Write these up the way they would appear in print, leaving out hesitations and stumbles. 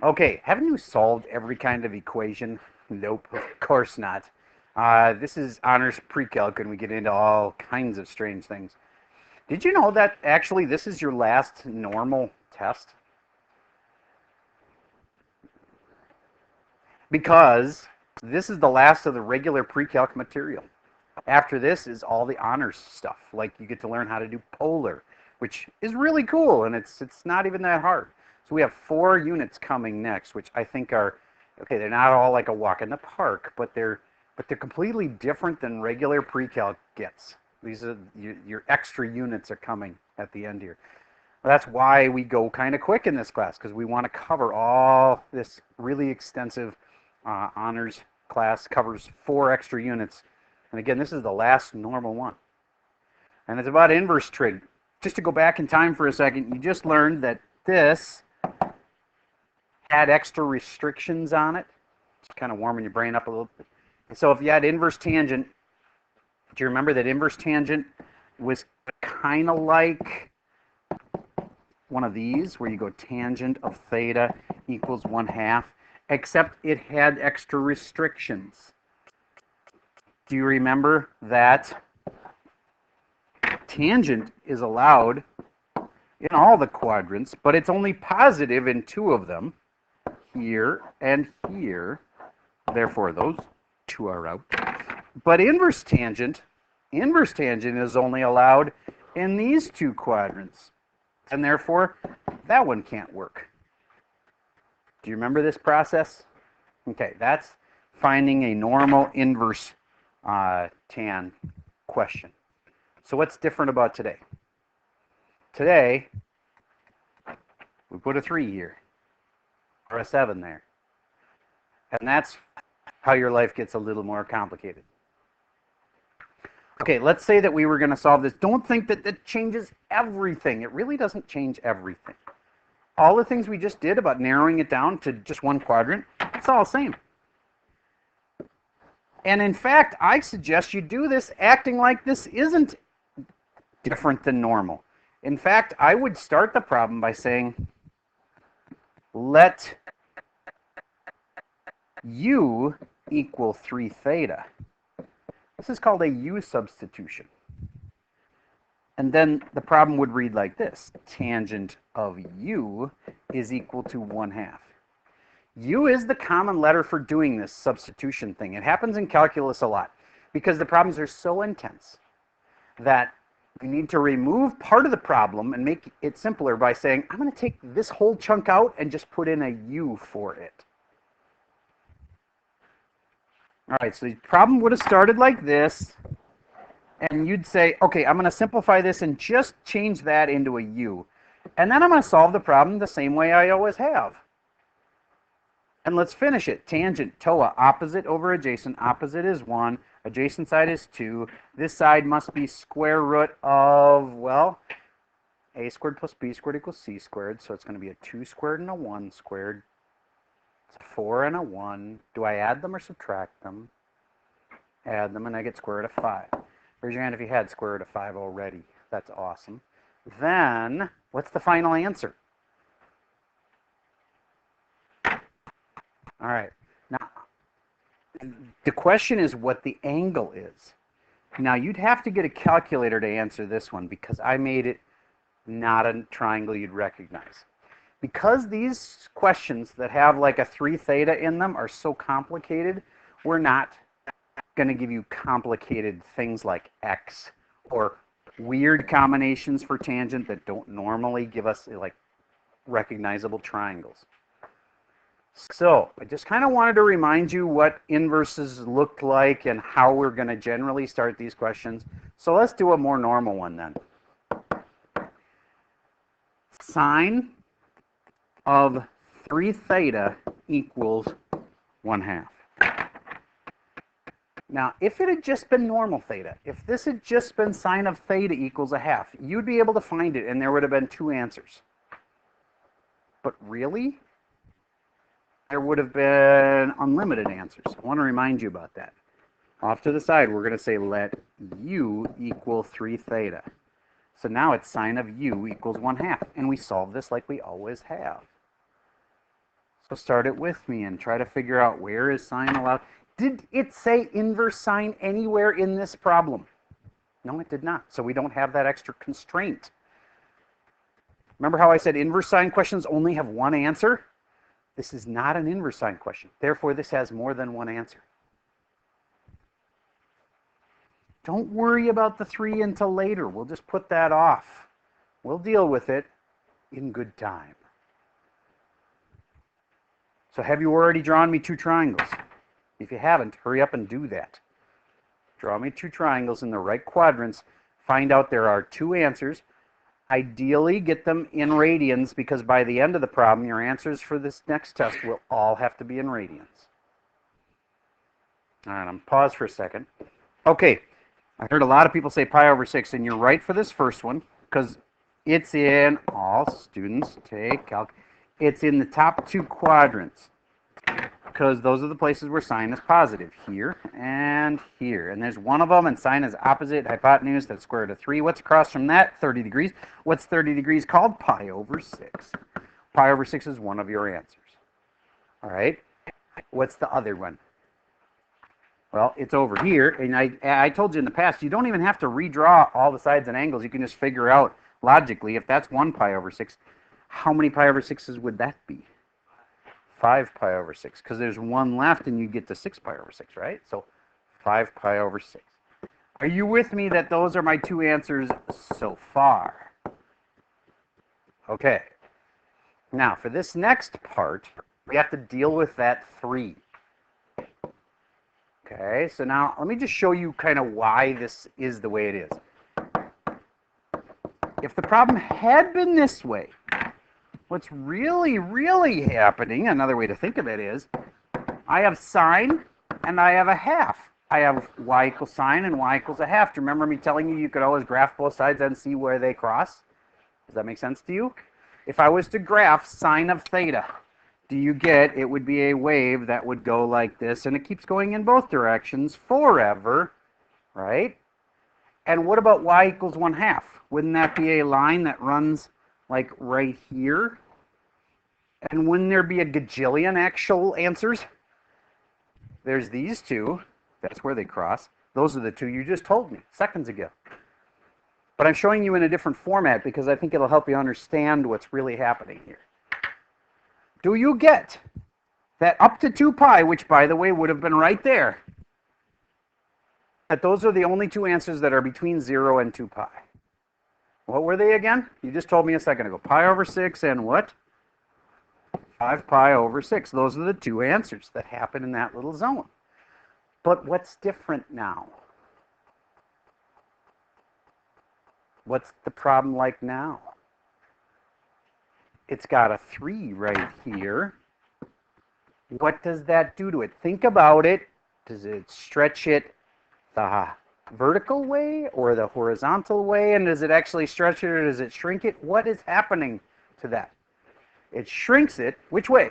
Okay, haven't you solved every kind of equation? Nope, of course not. This is honors pre-calc, and we get into all kinds of strange things. Did you know that actually this is your last normal test? Because this is the last of the regular pre-calc material. After this is all the honors stuff. Like you get to learn how to do polar, which is really cool, and it's not even that hard. So we have 4 units coming next, which I think are okay. They're not all like a walk in the park, but they're completely different than regular pre-calc gets. These are your extra units are coming at the end here. Well, that's why we go kind of quick in this class, because we want to cover all this really extensive honors class. Covers 4 extra units. And again, this is the last normal one. And it's about inverse trig. Just to go back in time for a second, you just learned that this had extra restrictions on it. It's kind of warming your brain up a little bit. And so if you had inverse tangent, do you remember that inverse tangent was kind of like one of these, where you go tangent of theta equals 1/2, except it had extra restrictions. Do you remember that tangent is allowed in all the quadrants, but it's only positive in 2 of them, here and here. Therefore, those 2 are out. But inverse tangent is only allowed in these 2 quadrants, and therefore that one can't work. Do you remember this process? Okay, that's finding a normal inverse tan question. So what's different about today? Today, we put a 3 here, or a 7 there. And that's how your life gets a little more complicated. Okay, let's say that we were going to solve this. Don't think that that changes everything. It really doesn't change everything. All the things we just did about narrowing it down to just 1 quadrant, it's all the same. And in fact, I suggest you do this acting like this isn't different than normal. In fact, I would start the problem by saying, let u equal 3 theta. This is called a u substitution. And then the problem would read like this. Tangent of u is equal to 1/2. U is the common letter for doing this substitution thing. It happens in calculus a lot because the problems are so intense that you need to remove part of the problem and make it simpler by saying, I'm going to take this whole chunk out and just put in a u for it. All right, so the problem would have started like this, and you'd say, okay, I'm going to simplify this and just change that into a u. And then I'm going to solve the problem the same way I always have. And let's finish it. Tangent, TOA, opposite over adjacent. Opposite is 1. Adjacent side is 2. This side must be square root of, well, a squared plus b squared equals c squared. So it's going to be a 2 squared and a 1 squared. It's a 4 and a 1. Do I add them or subtract them? Add them, and I get square root of 5. Raise your hand if you had square root of 5 already. That's awesome. Then, what's the final answer? All right. Now, the question is what the angle is. Now, you'd have to get a calculator to answer this one because I made it not a triangle you'd recognize. Because these questions that have like a 3 theta in them are so complicated, we're not going to give you complicated things like x or weird combinations for tangent that don't normally give us like recognizable triangles. So I just kind of wanted to remind you what inverses looked like and how we're going to generally start these questions. So let's do a more normal one then. Sine of 3 theta equals 1/2. Now, if it had just been normal theta, if this had just been sine of theta equals 1/2, you'd be able to find it and there would have been 2 answers. But really? There would have been unlimited answers. I want to remind you about that. Off to the side, we're going to say let u equal 3 theta. So now it's sine of u equals 1/2. And we solve this like we always have. So start it with me and try to figure out where is sine allowed. Did it say inverse sine anywhere in this problem? No, it did not. So we don't have that extra constraint. Remember how I said inverse sine questions only have one answer? This is not an inverse sine question. Therefore, this has more than one answer. Don't worry about the 3 until later. We'll just put that off. We'll deal with it in good time. So have you already drawn me 2 triangles? If you haven't, hurry up and do that. Draw me 2 triangles in the right quadrants. Find out there are 2 answers. Ideally, get them in radians, because by the end of the problem, your answers for this next test will all have to be in radians. All right, I'm pause for a second. Okay, I heard a lot of people say pi over 6, and you're right for this first one, because it's in, all students take calc, it's in the top 2 quadrants, because those are the places where sine is positive, here and here. And there's one of them, and sine is opposite hypotenuse, that's square root of 3. What's across from that? 30 degrees. What's 30 degrees called? Pi over 6. Pi over 6 is one of your answers. All right. What's the other one? Well, it's over here, and I told you in the past, you don't even have to redraw all the sides and angles. You can just figure out logically, if that's 1 pi over 6, how many pi over 6s would that be? 5 pi over 6, because there's 1 left, and you get to 6 pi over 6, right? So 5 pi over 6. Are you with me that those are my 2 answers so far? Okay. Now, for this next part, we have to deal with that 3. Okay, so now let me just show you kind of why this is the way it is. If the problem had been this way, what's really, really happening, another way to think of it is, I have sine and I have a half. I have y equals sine and y equals a half. Do you remember me telling you you could always graph both sides and see where they cross? Does that make sense to you? If I was to graph sine of theta, do you get it would be a wave that would go like this, and it keeps going in both directions forever, right? And what about y equals 1/2? Wouldn't that be a line that runs like right here? And wouldn't there be a gajillion actual answers? There's these 2. That's where they cross. Those are the 2 you just told me seconds ago. But I'm showing you in a different format because I think it'll help you understand what's really happening here. Do you get that up to 2 pi, which by the way would have been right there, that those are the only 2 answers that are between 0 and 2 pi? What were they again? You just told me a second ago. Pi over 6 and what? 5 pi over 6. Those are the 2 answers that happen in that little zone. But what's different now? What's the problem like now? It's got a 3 right here. What does that do to it? Think about it. Does it stretch it the vertical way or the horizontal way? And does it actually stretch it or does it shrink it? What is happening to that? It shrinks it. Which way?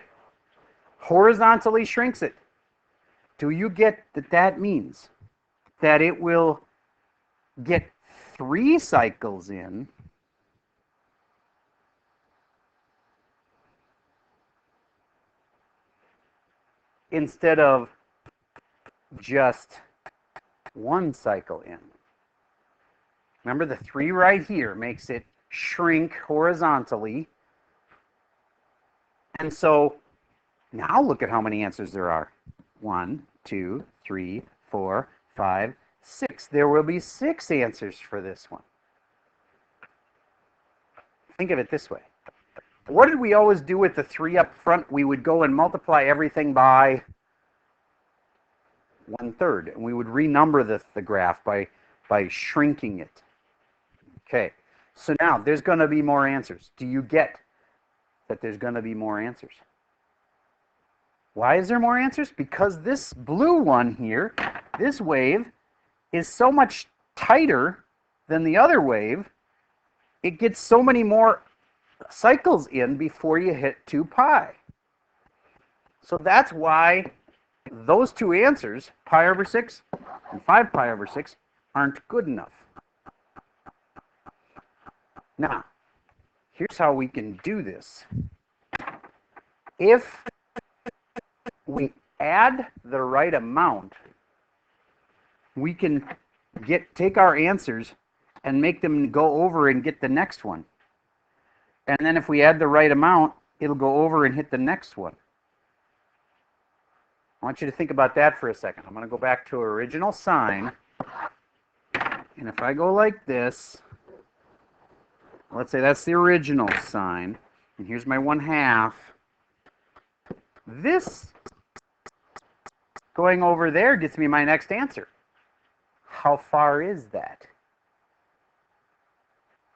Horizontally shrinks it. Do you get that that means that it will get 3 cycles in instead of just 1 cycle in? Remember, the 3 right here makes it shrink horizontally. And so now look at how many answers there are. 1, 2, 3, 4, 5, 6. There will be 6 answers for this one. Think of it this way. What did we always do with the 3 up front? We would go and multiply everything by 1/3, and we would renumber the graph by shrinking it. Okay, so now there's going to be more answers. Do you get that there's going to be more answers? Why is there more answers? Because this blue one here, this wave, is so much tighter than the other wave. It gets so many more cycles in before you hit 2 pi. So that's why those 2 answers, pi over 6 and 5 pi over 6, aren't good enough. Now, here's how we can do this. If we add the right amount, we can take our answers and make them go over and get the next one. And then if we add the right amount, it'll go over and hit the next one. I want you to think about that for a second. I'm going to go back to original sign. And if I go like this, let's say that's the original sign, and here's my 1/2. This going over there gets me my next answer. How far is that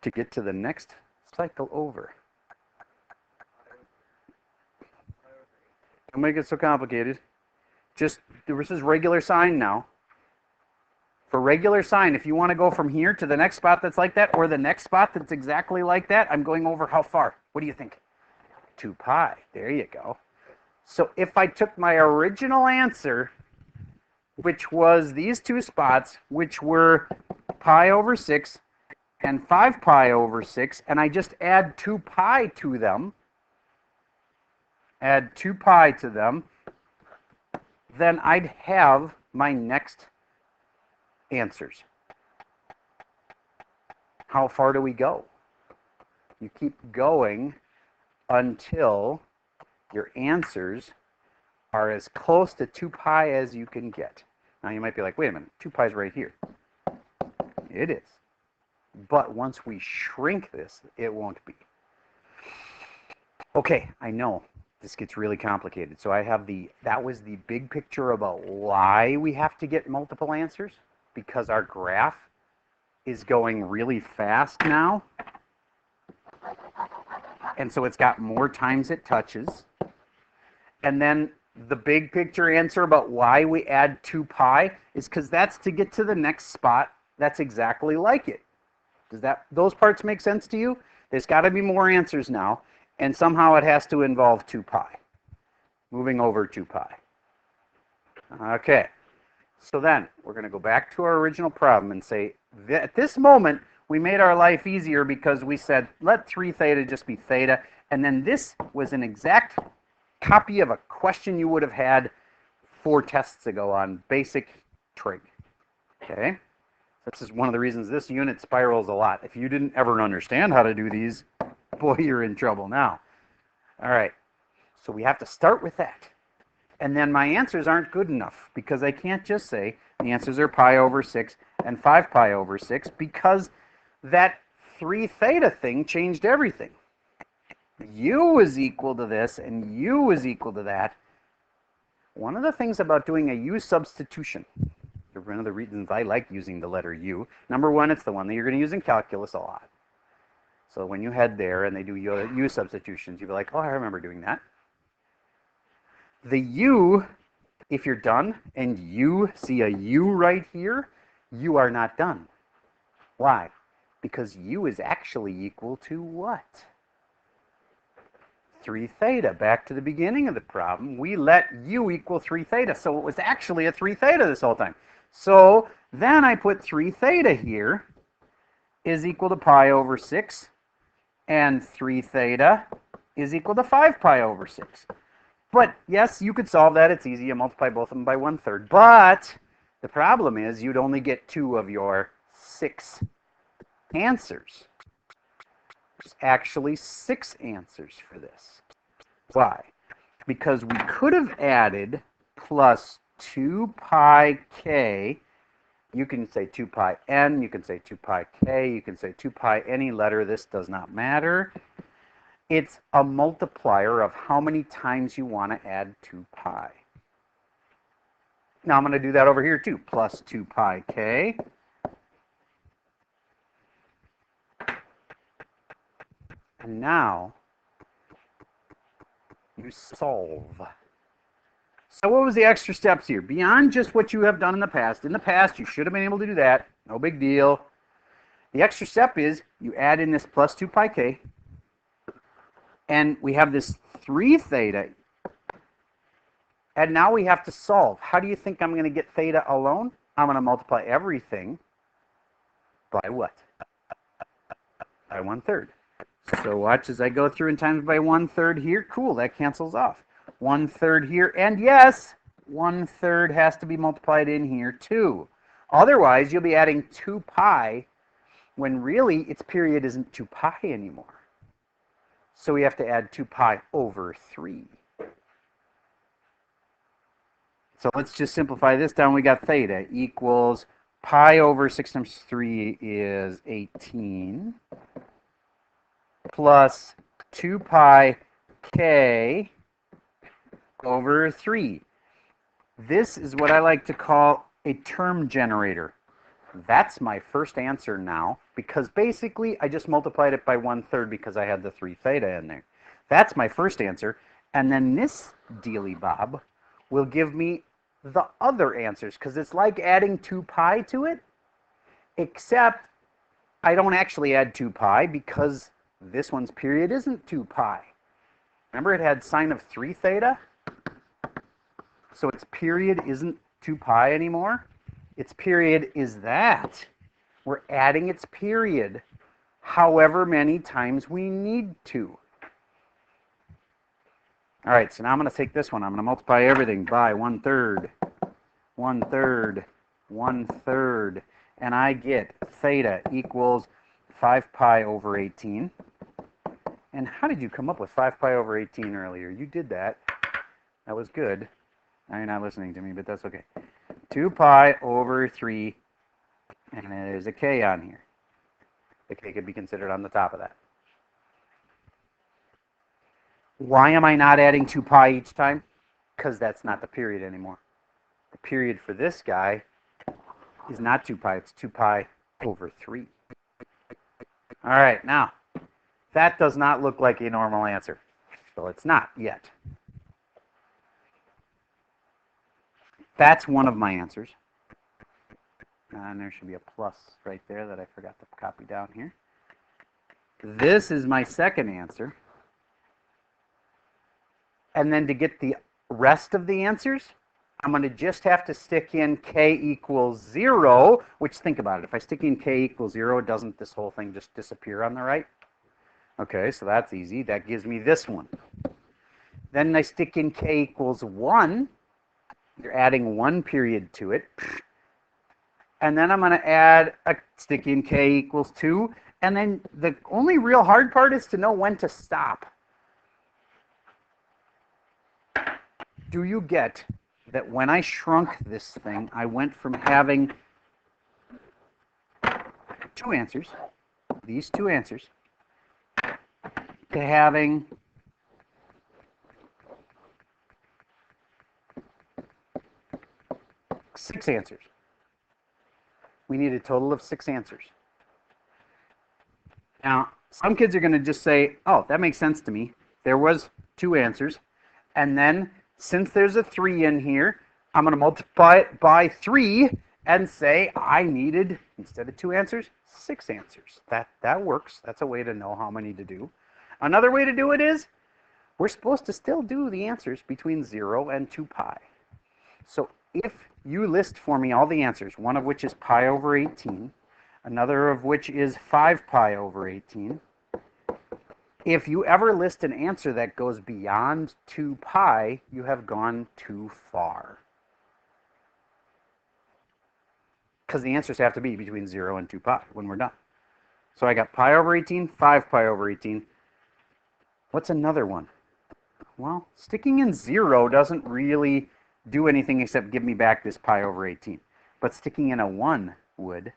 to get to the next cycle over? Don't make it so complicated. Just, this is regular sign now. For regular sign, if you want to go from here to the next spot that's like that, or the next spot that's exactly like that, I'm going over how far? What do you think? 2 pi. There you go. So if I took my original answer, which was these two spots, which were pi over 6 and 5 pi over 6, and I just add 2 pi to them, then I'd have my next answers. How far do we go? You keep going until your answers are as close to 2 pi as you can get. Now you might be like, wait a minute, 2 pi is right here. It is. But once we shrink this, it won't be. Okay, I know this gets really complicated. So I have that was the big picture about why we have to get multiple answers, because our graph is going really fast now. And so it's got more times it touches. And then the big picture answer about why we add 2 pi is because that's to get to the next spot that's exactly like it. Does those parts make sense to you? There's got to be more answers now, and somehow it has to involve 2 pi. Moving over 2 pi. Okay, so then we're going to go back to our original problem and say, at this moment, we made our life easier because we said, let 3 theta just be theta, and then this was an exact copy of a question you would have had 4 tests ago on basic trig. Okay? This is one of the reasons this unit spirals a lot. If you didn't ever understand how to do these, boy, you're in trouble now. All right, so we have to start with that. And then my answers aren't good enough because I can't just say the answers are pi over 6 and 5 pi over 6 because that 3 theta thing changed everything. U is equal to this and U is equal to that. One of the things about doing a U substitution, one of the reasons I like using the letter U, number one, it's the one that you're going to use in calculus a lot. So when you head there and they do U substitutions, you'll be like, oh, I remember doing that. The U, if you're done and you see a U right here, you are not done. Why? Because U is actually equal to what? 3 theta. Back to the beginning of the problem, we let U equal 3 theta. So it was actually a 3 theta this whole time. So then I put 3 theta here is equal to pi over 6, and 3 theta is equal to 5 pi over 6. But yes, you could solve that. It's easy. You multiply both of them by 1/3. But the problem is you'd only get 2 of your 6 answers. There's actually 6 answers for this. Why? Because we could have added plus 2 pi k. You can say 2 pi n, you can say 2 pi k, you can say 2 pi any letter. This does not matter. It's a multiplier of how many times you want to add 2 pi. Now I'm going to do that over here too. Plus 2 pi k. And now you solve. So what was the extra steps here? Beyond just what you have done in the past. In the past, you should have been able to do that. No big deal. The extra step is you add in this plus 2 pi k. And we have this 3 theta. And now we have to solve. How do you think I'm going to get theta alone? I'm going to multiply everything by what? By 1/3. So watch as I go through and times by 1/3 here. Cool, that cancels off. 1/3 here, and yes, 1/3 has to be multiplied in here too. Otherwise, you'll be adding 2 pi when really its period isn't 2 pi anymore. So we have to add 2 pi over 3. So let's just simplify this down. We got theta equals pi over 6 times 3 is 18 plus 2 pi k over 3. This is what I like to call a term generator. That's my first answer now, because basically I just multiplied it by 1/3 because I had the 3 theta in there. That's my first answer. And then this dealy bob will give me the other answers, because it's like adding 2 pi to it, except I don't actually add 2 pi because this one's period isn't 2 pi. Remember, it had sine of 3 theta? So its period isn't 2 pi anymore. Its period is that. We're adding its period however many times we need to. All right, so now I'm going to take this one. I'm going to multiply everything by 1/3, 1/3, 1/3, and I get theta equals 5 pi over 18. And how did you come up with 5 pi over 18 earlier? You did that. That was good. Now you're not listening to me, but that's okay. 2 pi over 3, and there's a k on here. The k could be considered on the top of that. Why am I not adding 2 pi each time? Because that's not the period anymore. The period for this guy is not 2 pi, it's 2 pi over 3. All right, now, that does not look like a normal answer. So it's not yet. That's one of my answers. And there should be a plus right there that I forgot to copy down here. This is my second answer. And then to get the rest of the answers, I'm going to just have to stick in k equals 0, which, think about it. If I stick in k equals 0, doesn't this whole thing just disappear on the right? Okay, so that's easy. That gives me this one. Then I stick in k equals 1. You're adding 1 period to it. And then I'm going to stick in k equals 2. And then the only real hard part is to know when to stop. Do you get that when I shrunk this thing, I went from having 2 answers, these 2 answers, to having six answers. We need a total of 6 answers. Now, some kids are going to just say, oh, that makes sense to me. There was 2 answers. And then, since there's a 3 in here, I'm going to multiply it by 3 and say I needed, instead of 2 answers, 6 answers. That works. That's a way to know how many to do. Another way to do it is, we're supposed to still do the answers between 0 and 2 pi. So if you list for me all the answers, one of which is pi over 18, another of which is 5 pi over 18, if you ever list an answer that goes beyond 2 pi, you have gone too far. Because the answers have to be between 0 and 2 pi when we're done. So I got pi over 18, 5 pi over 18. What's another one? Well, sticking in 0 doesn't really do anything except give me back this pi over 18. But sticking in a 1 would.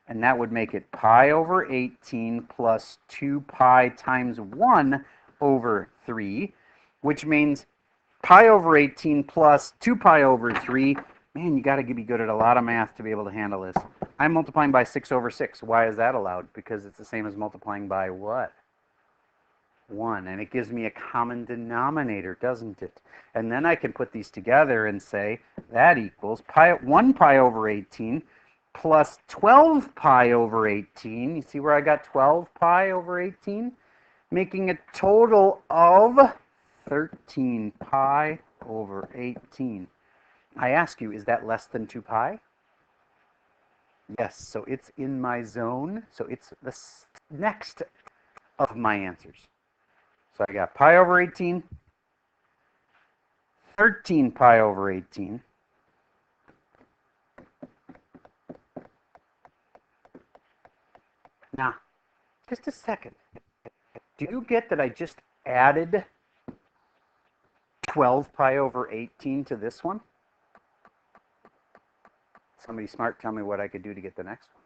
And that would make it pi over 18 plus 2 pi times 1 over 3, which means pi over 18 plus 2 pi over 3. Man, you got to be good at a lot of math to be able to handle this. I'm multiplying by 6 over 6. Why is that allowed? Because it's the same as multiplying by what? 1. And it gives me a common denominator, doesn't it? And then I can put these together and say that equals 1 pi over 18 plus 12 pi over 18. You see where I got 12 pi over 18? Making a total of 13 pi over 18. I ask you, is that less than 2 pi? Yes, so it's in my zone. So it's the next of my answers. So I got pi over 18, 13 pi over 18. Now, just a second. Do you get that I just added 12 pi over 18 to this one? Somebody smart tell me what I could do to get the next one.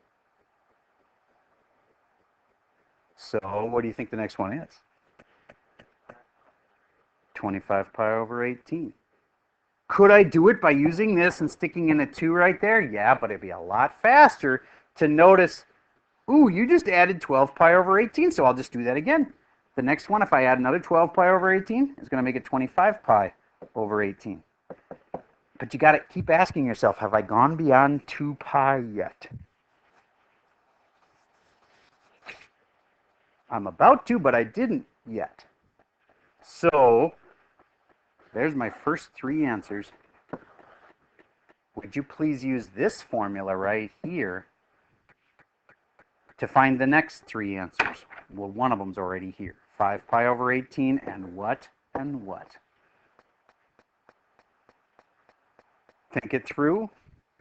So what do you think the next one is? 25 pi over 18. Could I do it by using this and sticking in a 2 right there? Yeah, but it'd be a lot faster to notice, ooh, you just added 12 pi over 18, so I'll just do that again. The next one, if I add another 12 pi over 18, is going to make it 25 pi over 18. But you got to keep asking yourself, have I gone beyond 2 pi yet? I'm about to, but I didn't yet. So there's my first 3 answers. Would you please use this formula right here to find the next 3 answers? Well, one of them's already here. 5 pi over 18 and what and what? Think it through.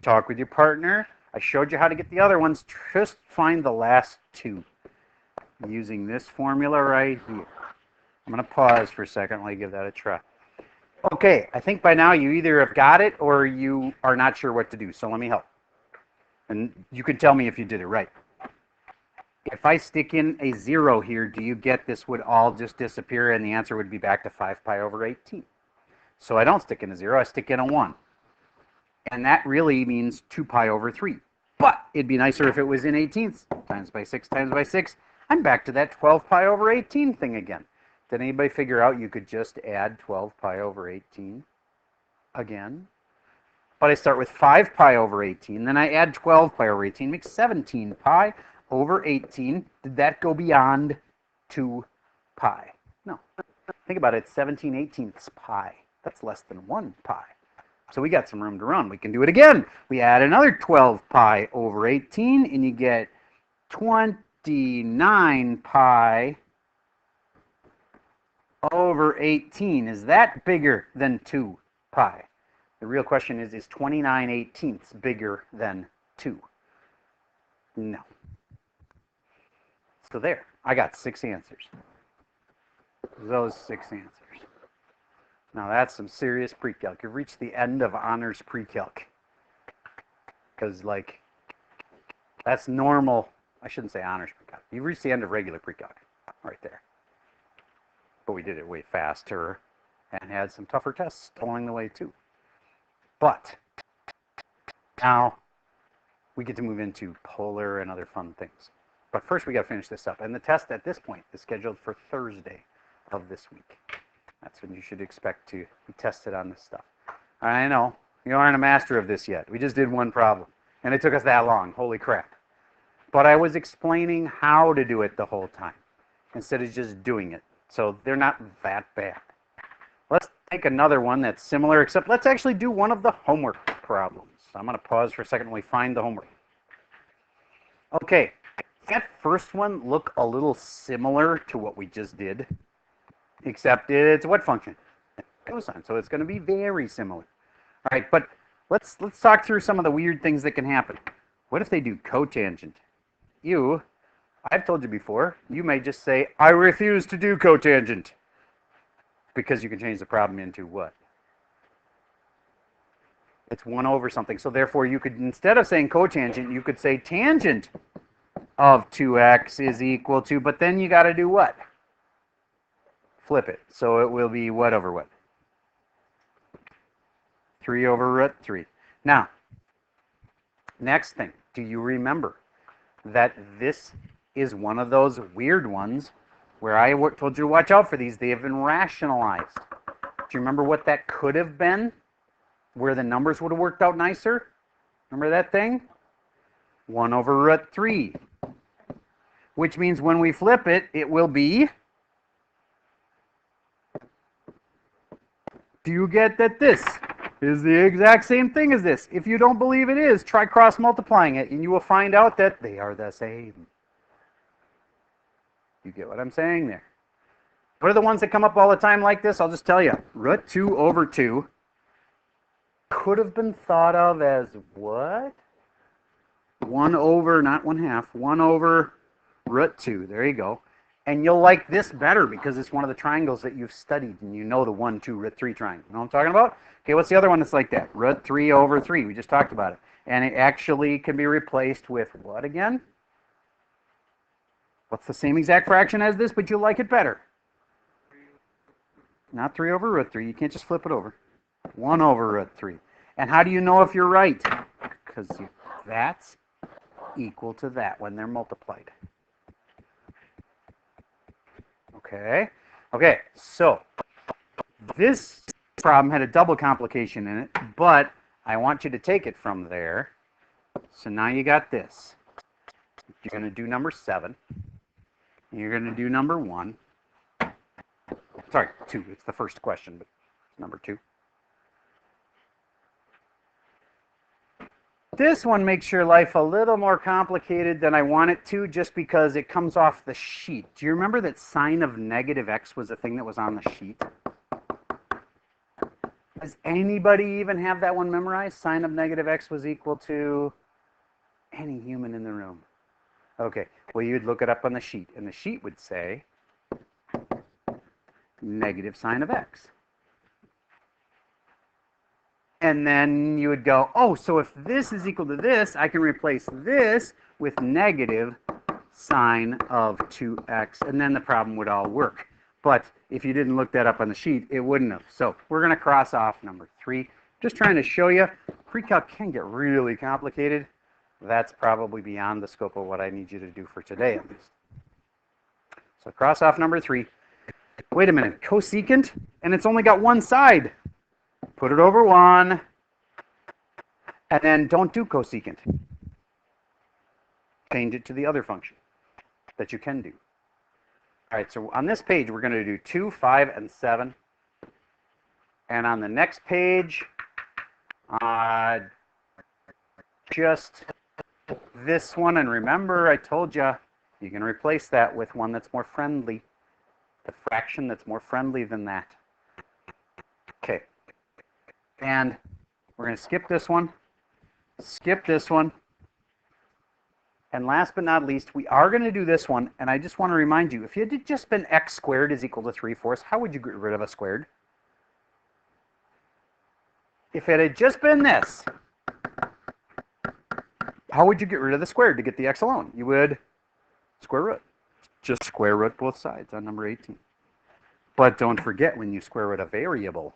Talk with your partner. I showed you how to get the other ones. Just find the last 2 using this formula right here. I'm going to pause for a second while you give that a try. Okay, I think by now you either have got it or you are not sure what to do, so let me help. And you can tell me if you did it right. If I stick in a 0 here, do you get this would all just disappear and the answer would be back to 5 pi over 18? So I don't stick in a 0, I stick in a 1. And that really means 2 pi over 3. But it'd be nicer if it was in 18ths. Times by 6 times by 6. I'm back to that 12 pi over 18 thing again. Did anybody figure out you could just add 12 pi over 18 again? But I start with 5 pi over 18, then I add 12 pi over 18, makes 17 pi over 18. Did that go beyond 2 pi? No. Think about it, 17/18ths pi. That's less than 1 pi. So we got some room to run. We can do it again. We add another 12 pi over 18, and you get 29 pi over 18. Is that bigger than 2 pi? The real question is 29/18ths bigger than 2? No. So there, I got 6 answers. Those 6 answers. Now that's some serious pre-calc. You've reached the end of honors pre-calc. Because, like, that's normal. I shouldn't say honors pre-calc. You've reached the end of regular pre-calc right there. But we did it way faster and had some tougher tests along the way too. But now we get to move into polar and other fun things. But first we got to finish this up. And the test at this point is scheduled for Thursday of this week. That's when you should expect to be tested on this stuff. I know, you aren't a master of this yet. We just did one problem. And it took us that long. Holy crap. But I was explaining how to do it the whole time instead of just doing it. So they're not that bad. Let's take another one that's similar, except let's actually do one of the homework problems. I'm going to pause for a second while we find the homework. Okay, that first one look a little similar to what we just did, except it's what function? Cosine, so it's going to be very similar. All right, but let's talk through some of the weird things that can happen. What if they do cotangent? I've told you before, you may just say, I refuse to do cotangent. Because you can change the problem into what? It's 1 over something. So therefore, you could, instead of saying cotangent, you could say tangent of 2x is equal to, but then you got to do what? Flip it. So it will be what over what? 3 over root 3. Now, next thing, do you remember that this is one of those weird ones where I told you to watch out for these? They have been rationalized. Do you remember what that could have been? Where the numbers would have worked out nicer? Remember that thing? 1 over root 3. Which means when we flip it, it will be... Do you get that this is the exact same thing as this? If you don't believe it is, try cross-multiplying it, and you will find out that they are the same. You get what I'm saying there? What are the ones that come up all the time like this? I'll just tell you. Root 2 over 2 could have been thought of as what? 1 over, not 1/2, 1 over root 2. There you go. And you'll like this better because it's one of the triangles that you've studied and you know the 1, 2, root 3 triangle. You know what I'm talking about? Okay, what's the other one that's like that? Root 3 over 3. We just talked about it. And it actually can be replaced with what again? What's the same exact fraction as this, but you'll like it better? Not 3 over root 3. You can't just flip it over. 1 over root 3. And how do you know if you're right? Because that's equal to that when they're multiplied. Okay. Okay, so this problem had a double complication in it, but I want you to take it from there. So now you got this. You're going to do number 7. You're going to do number 1. Sorry, 2. It's the first question, but number 2. This one makes your life a little more complicated than I want it to just because it comes off the sheet. Do you remember that sine of negative x was a thing that was on the sheet? Does anybody even have that one memorized? Sine of negative x was equal to any human in the room. Okay, well, you'd look it up on the sheet, and the sheet would say negative sine of x. And then you would go, oh, so if this is equal to this, I can replace this with negative sine of 2x, and then the problem would all work. But if you didn't look that up on the sheet, it wouldn't have. So we're going to cross off number 3. Just trying to show you, pre-calc can get really complicated. That's probably beyond the scope of what I need you to do for today, at least. So cross off number 3. Wait a minute, cosecant, and it's only got one side. Put it over 1, and then don't do cosecant. Change it to the other function that you can do. All right, so on this page, we're going to do 2, 5, and 7. And on the next page, just this one. And remember, I told you, you can replace that with one that's more friendly. The fraction that's more friendly than that. Okay. And we're going to skip this one, and last but not least, we are going to do this one, and I just want to remind you, if it had just been x squared is equal to 3/4, how would you get rid of a squared? If it had just been this, how would you get rid of the squared to get the x alone? You would square root. Just square root both sides on number 18. But don't forget, when you square root a variable,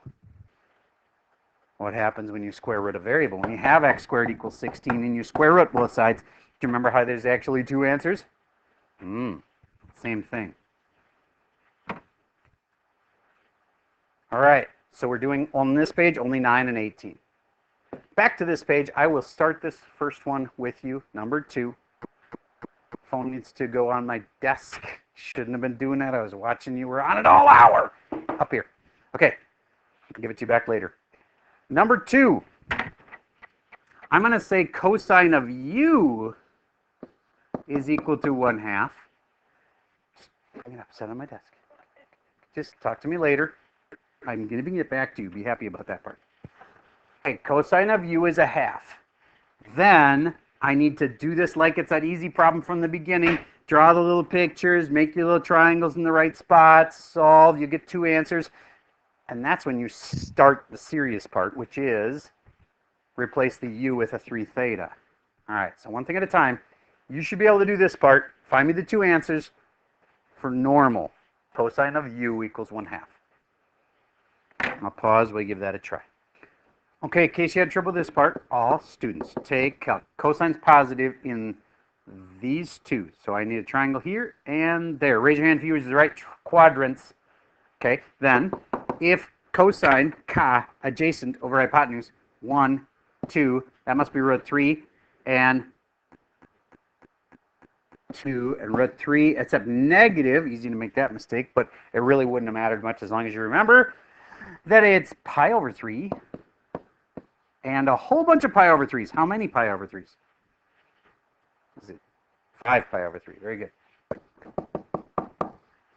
what happens when you square root a variable? When you have x squared equals 16 and you square root both sides, do you remember how there's actually 2 answers? Same thing. All right, so we're doing on this page only 9 and 18. Back to this page, I will start this first one with you, number 2. Phone needs to go on my desk. Shouldn't have been doing that. I was watching you were on it all hour. Up here. Okay, I'll give it to you back later. Number 2, I'm going to say cosine of u is equal to 1/2. I'm going to upset on my desk. Just talk to me later. I'm going to bring it back to you. Be happy about that part. Okay, cosine of u is 1/2. Then I need to do this like it's that easy problem from the beginning. Draw the little pictures, make your little triangles in the right spots, solve. You get 2 answers. And that's when you start the serious part, which is replace the u with a 3 theta. All right, so one thing at a time. You should be able to do this part. Find me the 2 answers for normal. Cosine of u equals 1/2. I'll pause while you give that a try. Okay, in case you had trouble with this part, all students take calc. Cosine's positive in these 2. So I need a triangle here and there. Raise your hand if you use the right quadrants. Okay, then if cosine ka adjacent over hypotenuse 1, 2, that must be root 3 and 2 and root 3, except negative, easy to make that mistake, but it really wouldn't have mattered much as long as you remember that it's pi over 3 and a whole bunch of pi over 3s. How many pi over 3s? Is it 5 pi over 3? Very good.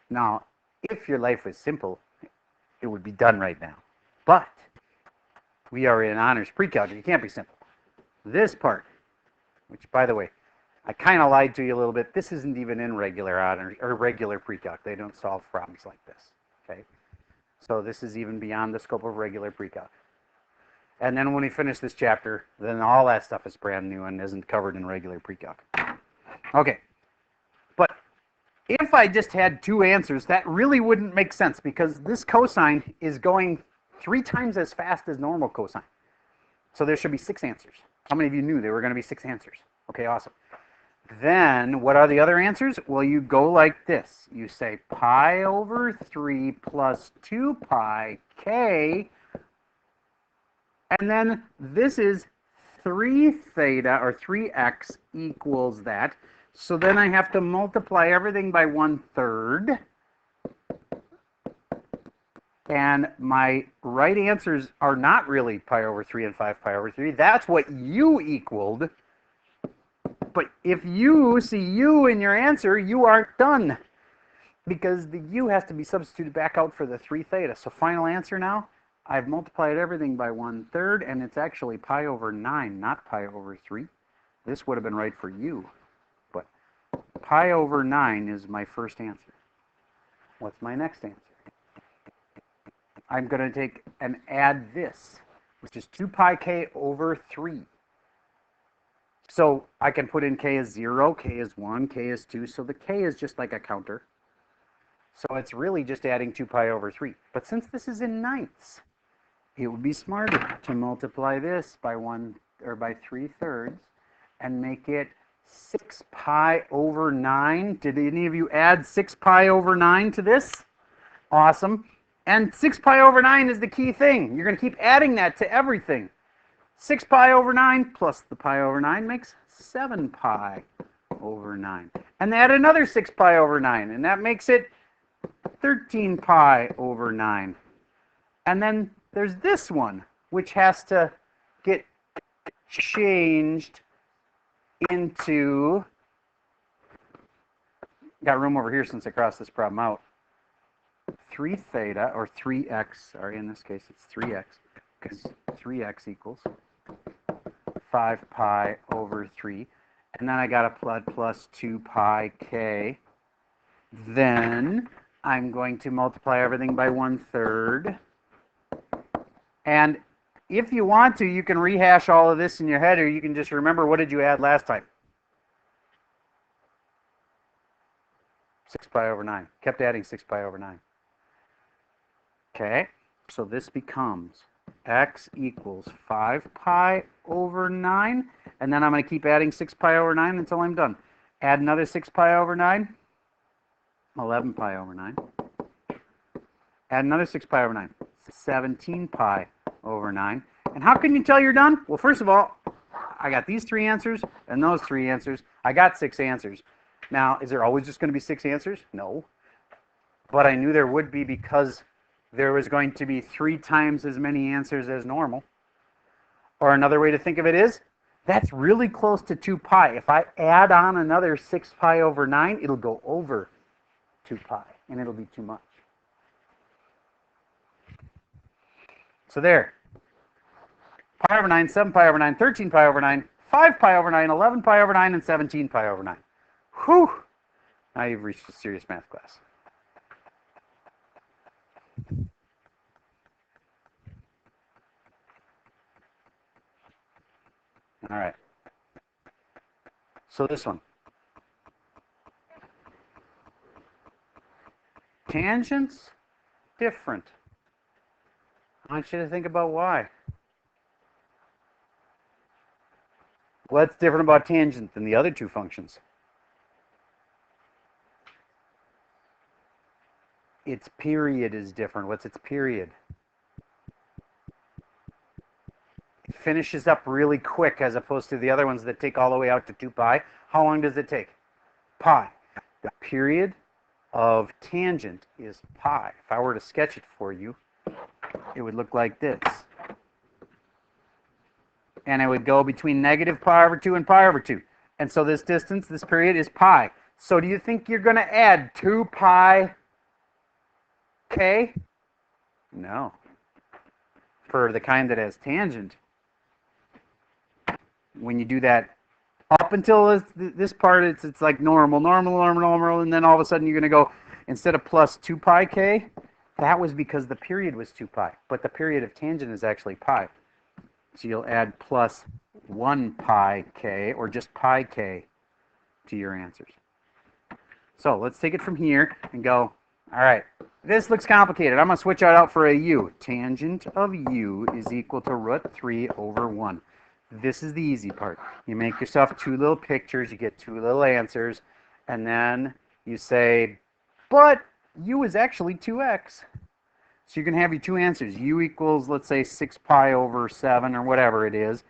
Now, if your life was simple, it would be done right now. But We are in honors pre-calc. You can't be simple. This part, which, by the way, I kind of lied to you a little bit. This isn't even in regular honors or regular pre-calc. They don't solve problems like this. Okay, so this is even beyond the scope of regular pre-calc. And then when we finish this chapter, then all that stuff is brand new and isn't covered in regular pre-calc. Okay, but if I just had two answers, that really wouldn't make sense because this cosine is going 3 times as fast as normal cosine. So there should be 6 answers. How many of you knew there were going to be 6 answers? Okay, awesome. Then what are the other answers? Well, you go like this. You say pi over 3 plus 2 pi k, and then this is 3 theta, or 3x equals that. So then I have to multiply everything by 1/3. And my right answers are not really pi over 3 and 5 pi over 3. That's what u equaled. But if you see u in your answer, you aren't done. Because the u has to be substituted back out for the 3 theta. So final answer now, I've multiplied everything by 1/3, and it's actually pi over 9, not pi over 3. This would have been right for u. But pi over 9 is my first answer. What's my next answer? I'm going to take and add this, which is 2 pi k over 3. So I can put in k as 0, k is 1, k is 2. So the k is just like a counter. So it's really just adding 2 pi over 3. But since this is in ninths, it would be smarter to multiply this by 3/3 and make it 6 pi over 9. Did any of you add 6 pi over 9 to this? Awesome. And 6 pi over 9 is the key thing. You're going to keep adding that to everything. 6 pi over 9 plus the pi over 9 makes 7 pi over 9. And add another 6 pi over 9, and that makes it 13 pi over 9. And then there's this one, which has to get changed into, got room over here since I crossed this problem out, 3 theta, or 3x, sorry, in this case it's 3x, because 3x equals 5 pi over 3. And then I got a plus 2 pi k. Then I'm going to multiply everything by 1/3. And if you want to, you can rehash all of this in your head, or you can just remember, what did you add last time? 6 pi over 9. Kept adding 6 pi over 9. Okay, so this becomes x equals 5 pi over 9. And then I'm going to keep adding 6 pi over 9 until I'm done. Add another 6 pi over 9. 11 pi over 9. Add another 6 pi over 9. 17 pi over 9. And how can you tell you're done? Well, first of all, I got these 3 answers and those 3 answers. I got 6 answers. Now, is there always just going to be 6 answers? No. But I knew there would be, because there was going to be 3 times as many answers as normal. Or another way to think of it is, that's really close to 2 pi. If I add on another 6 pi over 9, it'll go over 2 pi, and it'll be too much. So there. Pi over 9, 7 pi over 9, 13 pi over 9, 5 pi over 9, 11 pi over 9, and 17 pi over 9. Whew! Now you've reached a serious math class. All right. So this one. Tangents, different. I want you to think about why. What's different about tangent than the other 2 functions? Its period is different. What's its period? It finishes up really quick as opposed to the other ones that take all the way out to 2 pi. How long does it take? Pi. The period of tangent is pi. If I were to sketch it for you, it would look like this. And it would go between negative pi over 2 and pi over 2. And so this distance, this period, is pi. So do you think you're going to add 2 pi k? No. for the kind that has tangent, when you do that up until this part, it's like normal, and then all of a sudden you're going to go, instead of plus 2 pi k, that was because the period was 2 pi, but the period of tangent is actually pi. So you'll add plus 1 pi k, or just pi k, to your answers. So let's take it from here and go, all right, this looks complicated. I'm going to switch it out for a u. Tangent of u is equal to root 3 over 1. This is the easy part. You make yourself 2 little pictures, you get 2 little answers, and then you say, but u is actually 2x. So you can have your 2 answers. U equals, let's say, 6 pi over 7 or whatever it is.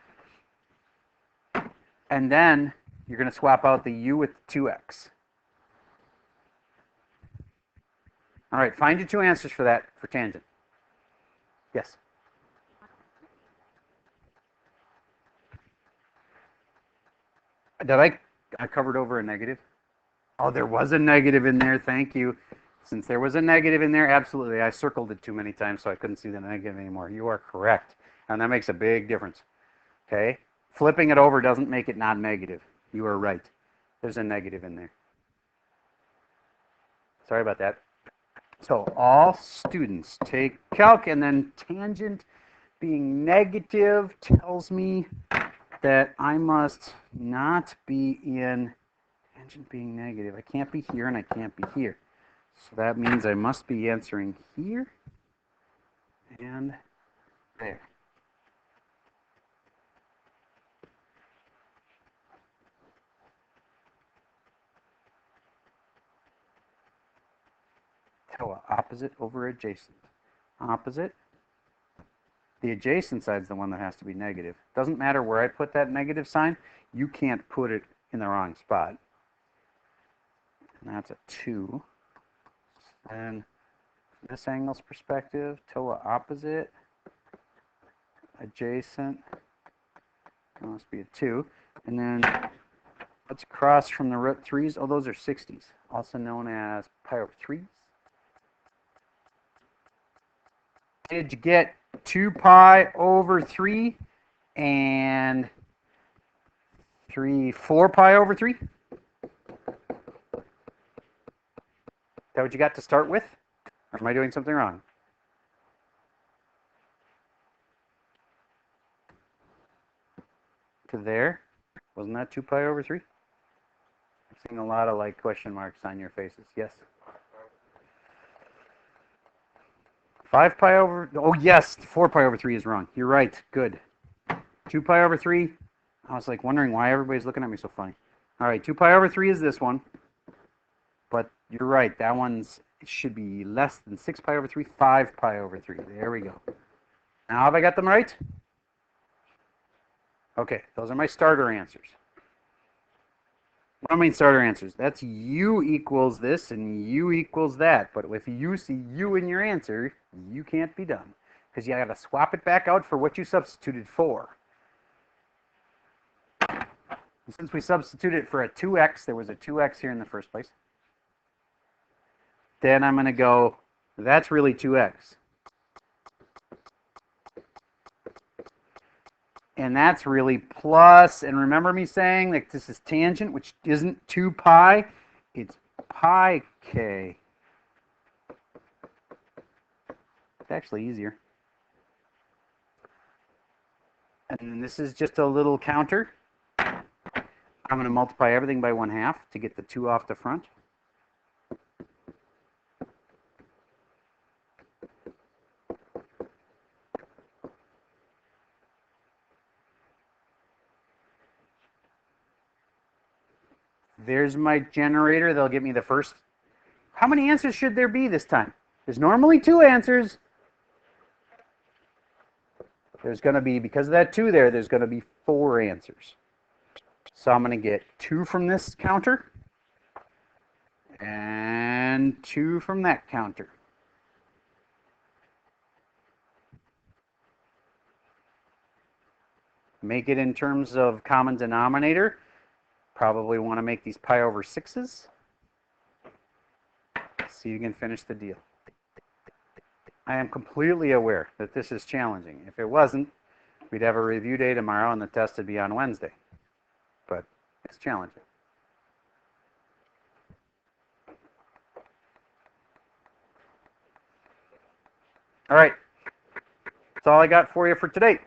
And then you're going to swap out the u with 2x. All right, find your 2 answers for that, for tangent. Yes? Did I covered over a negative? Oh, there was a negative in there. Thank you. Since there was a negative in there, absolutely. I circled it too many times, so I couldn't see the negative anymore. You are correct. And that makes a big difference. Okay? Flipping it over doesn't make it not negative. You are right. There's a negative in there. Sorry about that. So all students take calc, and then tangent being negative tells me that I must not be in tangent being negative. I can't be here and I can't be here. So that means I must be answering here and there. TOA, opposite over adjacent. Opposite. The adjacent side is the one that has to be negative. Doesn't matter where I put that negative sign, you can't put it in the wrong spot. And that's a 2. And from this angle's perspective, TOA opposite, adjacent, that must be a 2. And then let's cross from the root 3's. Oh, those are 60s, also known as pi over 3's. Did you get 2 pi over 3 and 4 pi over 3? Is that what you got to start with? Or am I doing something wrong? To there? Wasn't that 2 pi over 3? I'm seeing a lot of like question marks on your faces. Yes? 5 pi over, oh yes, 4 pi over 3 is wrong. You're right, good. 2 pi over 3, I was like wondering why everybody's looking at me so funny. All right, 2 pi over 3 is this one. But you're right, that one's, it should be less than 6 pi over 3, 5 pi over 3. There we go. Now have I got them right? Okay, those are my starter answers. What do I mean starter answers? That's u equals this and u equals that. But if you see u in your answer, you can't be done. Because you got to swap it back out for what you substituted for. And since we substituted for a 2x, there was a 2x here in the first place. Then I'm going to go, that's really 2x. And that's really plus, and remember me saying that this is tangent, which isn't 2 pi, it's pi k. It's actually easier. And then this is just a little counter. I'm going to multiply everything by 1/2 to get the 2 off the front. There's my generator. They'll give me the first. How many answers should there be this time? There's normally 2 answers. There's going to be, because of that 2 there, there's going to be 4 answers. So I'm going to get 2 from this counter and 2 from that counter. Make it in terms of common denominator. Probably want to make these pi over 6's. See if you can finish the deal. I am completely aware that this is challenging. If it wasn't, we'd have a review day tomorrow and the test would be on Wednesday. But it's challenging. All right. That's all I got for you for today.